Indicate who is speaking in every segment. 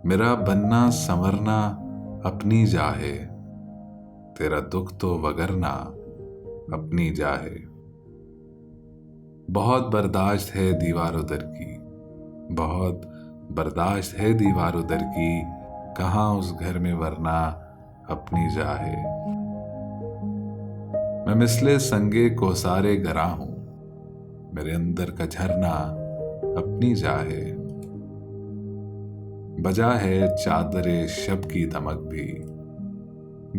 Speaker 1: मेरा बनना संवरना अपनी जाहे, तेरा दुख तो वगरना अपनी जाहे। बहुत बर्दाश्त है दीवारों दर की, बहुत बर्दाश्त है दीवारों दर की, कहाँ उस घर में वरना अपनी जाहे। मैं मिसले संगे कोसारे गरा हूं, मेरे अंदर का झरना अपनी जाहे। बजा है चादरे शब की दमक भी,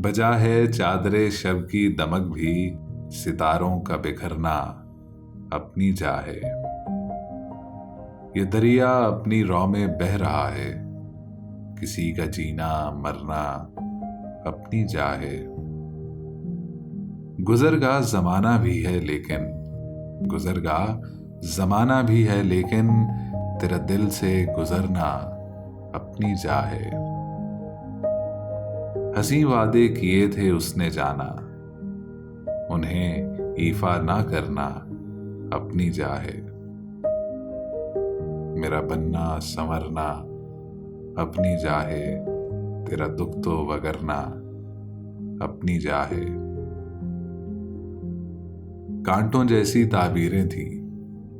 Speaker 1: बजा है चादरे शब की दमक भी, सितारों का बिखरना अपनी जाहे। ये दरिया अपनी रौ में बह रहा है, किसी का जीना मरना अपनी जाहे। गुजरगा जमाना भी है लेकिन, गुजरगा जमाना भी है लेकिन, तेरा दिल से गुजरना अपनी जाहे। हंसी वादे किए थे उसने जाना, उन्हें ईफा ना करना अपनी जाहे। मेरा बनना संवरना अपनी जाहे, तेरा दुख तो वगरना अपनी जाहे। कांटों जैसी ताबीरें थी,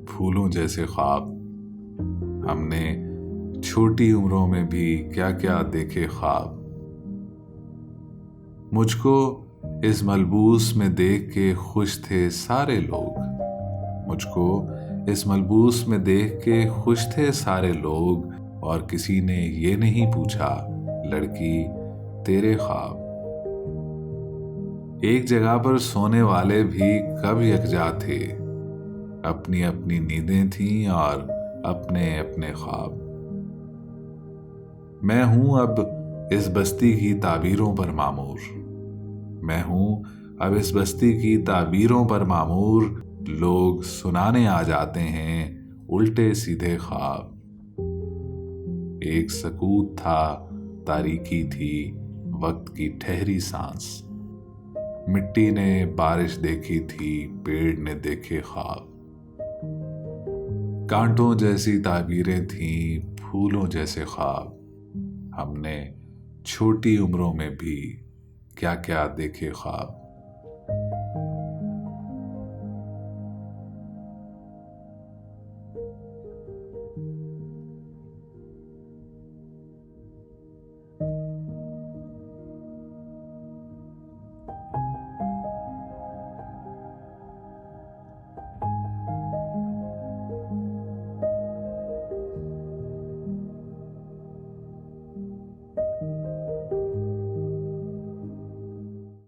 Speaker 1: फूलों जैसे ख्वाब, हमने छोटी उम्रों में भी क्या क्या देखे ख्वाब। मुझको इस मलबूस में देख के खुश थे सारे लोग, मुझको इस मलबूस में देख के खुश थे सारे लोग, और किसी ने ये नहीं पूछा लड़की तेरे ख्वाब। एक जगह पर सोने वाले भी कब यकजा थे, अपनी अपनी नींदें थीं और अपने अपने ख्वाब। मैं हूं अब इस बस्ती की ताबीरों पर मामूर, मैं हूं अब इस बस्ती की ताबीरों पर मामूर, लोग सुनाने आ जाते हैं उल्टे सीधे ख्वाब। एक सकूत था, तारीकी थी, वक्त की ठहरी सांस, मिट्टी ने बारिश देखी थी, पेड़ ने देखे ख्वाब। कांटों जैसी ताबीरें थीं, फूलों जैसे ख्वाब, हमने छोटी उम्रों में भी क्या क्या देखे ख्वाब।